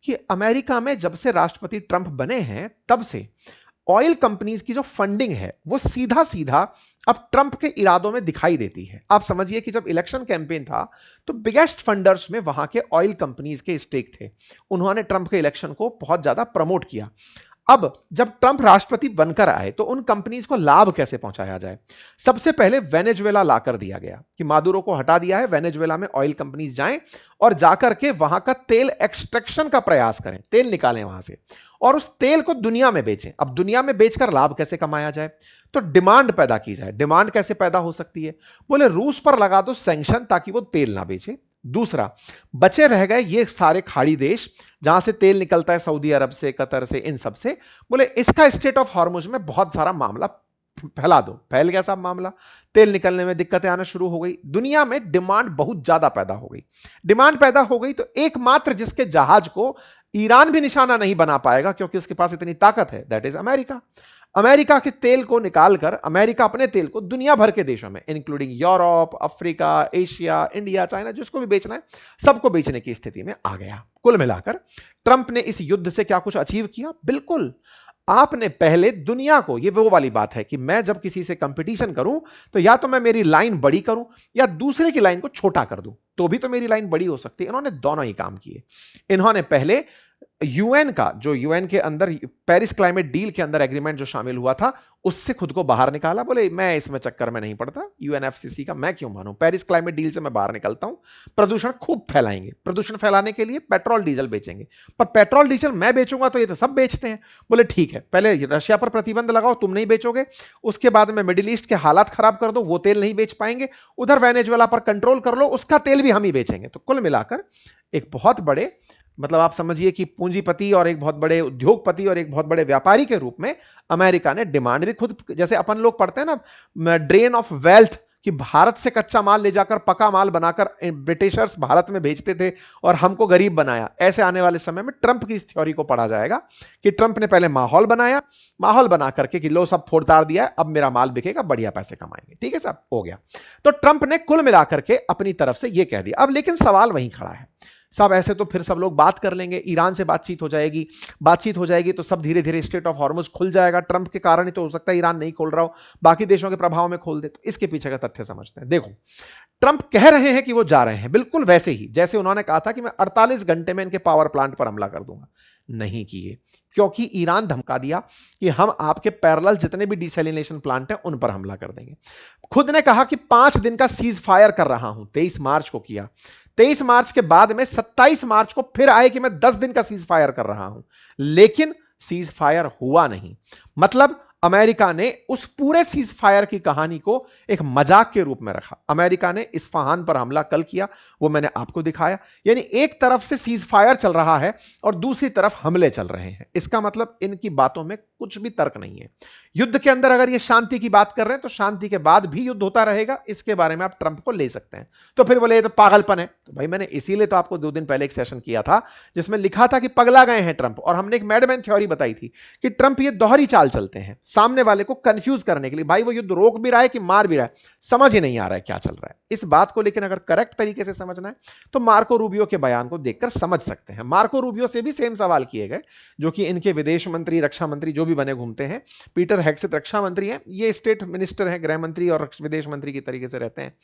कि अमेरिका में जब से राष्ट्रपति ट्रंप बने हैं तब से ऑयल कंपनीज की जो फंडिंग है वो सीधा सीधा अब ट्रंप के इरादों में दिखाई देती है। आप समझिए कि जब इलेक्शन कैंपेन था तो बिगेस्ट फंडर्स में वहां के ऑयल कंपनीज के स्टेक थे। उन्होंने ट्रंप के इलेक्शन को बहुत ज्यादा प्रमोट किया। अब जब ट्रंप राष्ट्रपति बनकर आए तो उन कंपनीज को लाभ कैसे पहुंचाया जाए? सबसे पहले वेनेजुएला लाकर दिया गया कि मादुरो को हटा दिया है, वेनेजुएला में ऑयल कंपनीज जाएं और जाकर के वहां का तेल एक्सट्रैक्शन का प्रयास करें, तेल निकालें वहां से और उस तेल को दुनिया में बेचें। अब दुनिया में बेचकर लाभ कैसे कमाया जाए? तो डिमांड पैदा की जाए। डिमांड कैसे पैदा हो सकती है? बोले रूस पर लगा दो सैंक्शन ताकि वो तेल ना बेचे। दूसरा, बचे रह गए ये सारे खाड़ी देश जहां से तेल निकलता है, सऊदी अरब से, कतर से, इन सब से। बोले इसका स्ट्रेट ऑफ हॉर्मुज में बहुत सारा मामला फैला दो। फैल गया सब मामला, तेल निकलने में दिक्कतें आना शुरू हो गई, दुनिया में डिमांड बहुत ज्यादा पैदा हो गई। डिमांड पैदा हो गई तो एकमात्र जिसके जहाज को ईरान भी निशाना नहीं बना पाएगा क्योंकि उसके पास इतनी ताकत है, दैट इज अमेरिका। अमेरिका के तेल को निकालकर अमेरिका अपने तेल को दुनिया भर के देशों में including Europe, Africa, Asia, India, China, जिसको भी बेचना है सबको बेचने की स्थिति में आ गया। कुल मिलाकर ट्रंप ने इस युद्ध से क्या कुछ अचीव किया? बिल्कुल। आपने पहले दुनिया को, ये वो वाली बात है कि मैं जब किसी से कंपटीशन करूं तो या तो मैं मेरी लाइन बड़ी करूं या दूसरे की लाइन को छोटा कर दूं, तो भी तो मेरी लाइन बड़ी हो सकती है। इन्होंने दोनों ही काम किए। इन्होंने पहले यूएन का, जो यूएन के अंदर पेरिस क्लाइमेट डील के अंदर एग्रीमेंट जो शामिल हुआ था, उससे खुद को बाहर निकाला। बोले मैं इसमें चक्कर में नहीं पड़ता, यूएनएफसीसी का मैं क्यों मानूं, पेरिस क्लाइमेट डील से मैं बाहर निकलता हूं। प्रदूषण खूब फैलाएंगे, प्रदूषण फैलाने के लिए पेट्रोल डीजल बेचेंगे, पर पेट्रोल डीजल मैं बेचूंगा तो ये तो सब बेचते हैं। बोले ठीक है, पहले रशिया पर प्रतिबंध लगाओ, तुम नहीं बेचोगे, उसके बाद में मिडिल ईस्ट के हालात खराब कर दो, वो तेल नहीं बेच पाएंगे, उधर वेनेजुएला पर कंट्रोल कर लो, उसका तेल भी हम ही बेचेंगे। तो कुल मिलाकर एक बहुत बड़े, मतलब आप समझिए कि पूंजीपति और एक बहुत बड़े उद्योगपति और एक बहुत बड़े व्यापारी के रूप में अमेरिका ने डिमांड भी खुद, जैसे अपन लोग पढ़ते हैं ना ड्रेन ऑफ वेल्थ, कि भारत से कच्चा माल ले जाकर पका माल बनाकर ब्रिटिशर्स भारत में भेजते थे और हमको गरीब बनाया। ऐसे आने वाले समय में ट्रंप की इस थ्योरी को पढ़ा जाएगा कि ट्रंप ने पहले माहौल बनाया, माहौल बना करके कि लो सब फोड़ ताड़ दिया है, अब मेरा माल बिकेगा, बढ़िया पैसे कमाएंगे। ठीक है साहब, हो गया। तो ट्रंप ने कुल मिलाकर के अपनी तरफ से यह कह दिया। अब लेकिन सवाल वहीं खड़ा है साहब, ऐसे तो फिर सब लोग बात कर लेंगे, ईरान से बातचीत हो जाएगी, बातचीत हो जाएगी तो सब धीरे धीरे स्ट्रेट ऑफ हॉर्मुज खुल जाएगा। ट्रंप के कारण ही तो हो सकता है ईरान नहीं खोल रहा हो, बाकी देशों के प्रभाव में खोल दे। तो इसके पीछे का तथ्य समझते हैं। देखो, ट्रंप कह रहे हैं कि वो जा रहे हैं बिल्कुल वैसे ही जैसे उन्होंने कहा था कि मैं 48 घंटे में इनके पावर प्लांट पर हमला कर दूंगा। नहीं किए, क्योंकि ईरान धमका दिया कि हम आपके पैरेलल जितने भी डिसैलिनेशन प्लांट हैं उन पर हमला कर देंगे। खुद ने कहा कि 5 दिन का सीज फायर कर रहा हूं, 23 मार्च को किया। 23 मार्च के बाद में 27 मार्च को फिर आए कि मैं 10 दिन का सीज फायर कर रहा हूं, लेकिन सीज फायर हुआ नहीं। मतलब अमेरिका ने उस पूरे सीज फायर की कहानी को एक मजाक के रूप में रखा। अमेरिका ने इस्फहान पर हमला कल किया, वो मैंने आपको दिखाया। यानी एक तरफ से सीज फायर चल रहा है और दूसरी तरफ हमले चल रहे हैं। इसका मतलब इनकी बातों में कुछ भी तर्क नहीं है। युद्ध के अंदर अगर ये शांति की बात कर रहे हैं तो शांति के बाद भी युद्ध होता रहेगा, इसके बारे में आप ट्रंप को ले सकते हैं। तो फिर बोले ये तो पागलपन है। तो भाई मैंने इसीलिए तो आपको 2 दिन पहले एक सेशन किया था जिसमें लिखा था कि पगला गए हैं ट्रंप, और हमने एक मैडमैन थ्योरी बताई थी कि ट्रंप ये दोहरी चाल चलते हैं सामने वाले को कंफ्यूज करने के लिए। भाई वो युद्ध रोक भी रहा है कि मार भी रहा है, समझ ही नहीं आ रहा है क्या चल रहा है इस बात को। लेकिन अगर करेक्ट तरीके से समझना है तो मार्को रूबियो के बयान को देखकर समझ सकते हैं। मार्को रूबियो से भी सेम सवाल किए गए, जो कि इनके विदेश मंत्री, रक्षा मंत्री जो भी बने घूमते हैं। पीटर हेगसेथ रक्षा मंत्री हैं, ये स्टेट मिनिस्टर हैं, गृह मंत्री और विदेश मंत्री की तरीके से रहते हैं।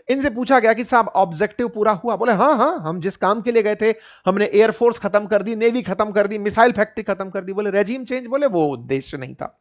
इनसे पूछा गया कि साहब ऑब्जेक्टिव पूरा हुआ? बोले हाँ हाँ, हम जिस काम के लिए गए थे हमने एयरफोर्स खत्म कर दी, नेवी खत्म कर दी, मिसाइल फैक्ट्री खत्म कर दी। बोले रेजिम चेंज? बोले वो उद्देश्य नहीं था,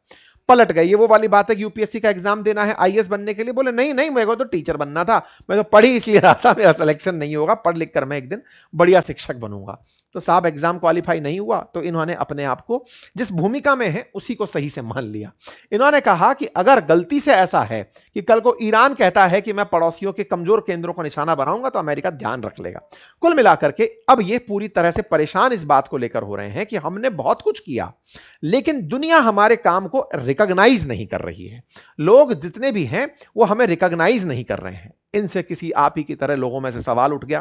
पलट गए। ये वो वाली बात है कि यूपीएससी का एग्जाम देना है आईएएस बनने के लिए। बोले नहीं नहीं, मेरे को तो टीचर बनना था, मैं तो पढ़ी इसलिए रहा था, मेरा सिलेक्शन नहीं होगा, पढ़ लिख कर मैं एक दिन बढ़िया शिक्षक बनूंगा। तो साहब एग्जाम क्वालिफाई नहीं हुआ तो इन्होंने अपने आप को जिस भूमिका में है उसी को सही से मान लिया। इन्होंने कहा कि अगर गलती से ऐसा है कि कल को ईरान कहता है कि मैं पड़ोसियों के कमजोर केंद्रों को निशाना बनाऊंगा तो अमेरिका ध्यान रख लेगा। कुल मिलाकर के अब ये पूरी तरह से परेशान इस बात को लेकर हो रहे हैं कि हमने बहुत कुछ किया लेकिन दुनिया हमारे काम को रिकॉग्नाइज नहीं कर रही है। लोग जितने भी हैं वो हमें रिकॉग्नाइज नहीं कर रहे हैं। इनसे किसी आप ही की तरह लोगों में से सवाल उठ गया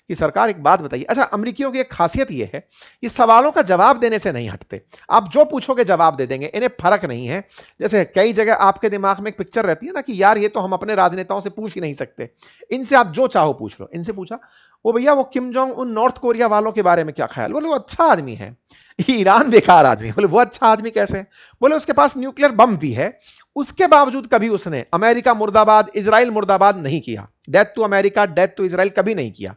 कि सरकार एक बात बताइए। अच्छा, अमेरिकियों की एक खासियत यह है कि सवालों का जवाब देने से नहीं हटते। आप जो पूछोगे जवाब दे देंगे, इन्हें फर्क नहीं है। जैसे कई जगह आपके दिमाग में एक पिक्चर रहती है ना कि यार ये तो हम अपने राजनेताओं से पूछ ही नहीं सकते, इनसे आप जो चाहो पूछ लो। इनसे पूछा, वो भैया वो Kim Jong Un north Korea वालों के बारे में क्या ख्याल? बोले वो अच्छा आदमी है। ईरान बेकार आदमी। बोले वो अच्छा आदमी कैसे? बोले उसके पास न्यूक्लियर बम भी है, उसके बावजूद कभी उसने अमेरिका मुर्दाबाद, इजराइल मुर्दाबाद नहीं किया। Death to America, death to Israel कभी नहीं किया।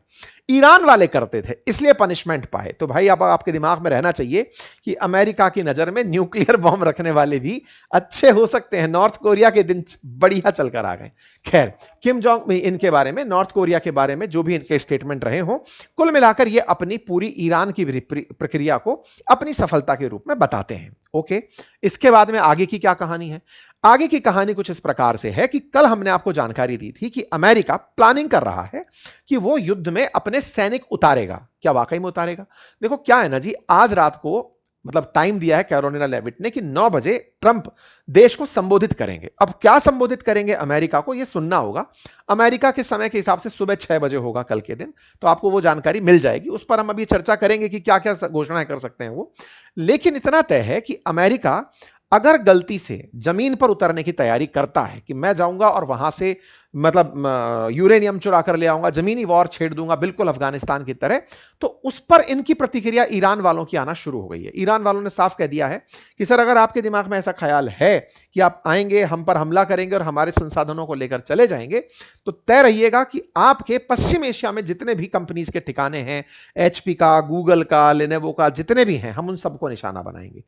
ईरान वाले करते थे, इसलिए पनिशमेंट पाए। तो भाई अब आपके दिमाग में रहना चाहिए कि अमेरिका की नजर में न्यूक्लियर बम रखने वाले भी अच्छे हो सकते हैं। नॉर्थ कोरिया के दिन बढ़िया चलकर आ गए। खैर, किम जोंग इनके बारे में, नॉर्थ कोरिया के बारे में जो भी इनके स्टेटमेंट रहे हों, कुल मिलाकर ये अपनी पूरी ईरान की प्रक्रिया को अपनी सफलता के रूप में बताते हैं। ओके, इसके बाद में आगे की क्या कहानी है? आगे की कहानी कुछ इस प्रकार से है कि कल हमने आपको जानकारी दी थी कि अमेरिका प्लानिंग कर रहा है कि वो युद्ध में अपने सैनिक उतारेगा। क्या वाकई में उतारेगा? देखो क्या है ना जी, आज रात को मतलब टाइम दिया है कैरोलिना लेविट ने कि 9 बजे ट्रंप देश को संबोधित करेंगे। अब क्या संबोधित करेंगे अमेरिका को, यह सुनना होगा। अमेरिका के समय के हिसाब से सुबह 6 बजे होगा कल के दिन, तो आपको वो जानकारी मिल जाएगी। उस पर हम अभी चर्चा करेंगे कि क्या क्या घोषणाएं कर सकते हैं वो। लेकिन इतना तय है कि अमेरिका अगर गलती से जमीन पर उतरने की तैयारी करता है कि मैं जाऊंगा और वहां से मतलब यूरेनियम चुरा कर ले आऊंगा, जमीनी वॉर छेड़ दूंगा बिल्कुल अफगानिस्तान की तरह, तो उस पर इनकी प्रतिक्रिया ईरान वालों की आना शुरू हो गई है। ईरान वालों ने साफ कह दिया है कि सर अगर आपके दिमाग में ऐसा ख्याल है कि आप आएंगे, हम पर हमला करेंगे और हमारे संसाधनों को लेकर चले जाएंगे, तो तय रहिएगा कि आपके पश्चिम एशिया में जितने भी कंपनीज के ठिकाने हैं, एचपी का, गूगल का, लेनोवो का, जितने भी हैं, हम उन सबको निशाना बनाएंगे।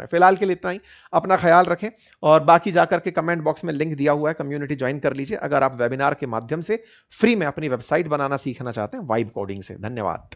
फिलहाल के लिए इतना ही। अपना ख्याल रखें और बाकी जाकर के कमेंट बॉक्स में लिंक दिया हुआ है, कम्युनिटी ज्वाइन कर लीजिए अगर आप वेबिनार के माध्यम से फ्री में अपनी वेबसाइट बनाना सीखना चाहते हैं वाइब कोडिंग से। धन्यवाद।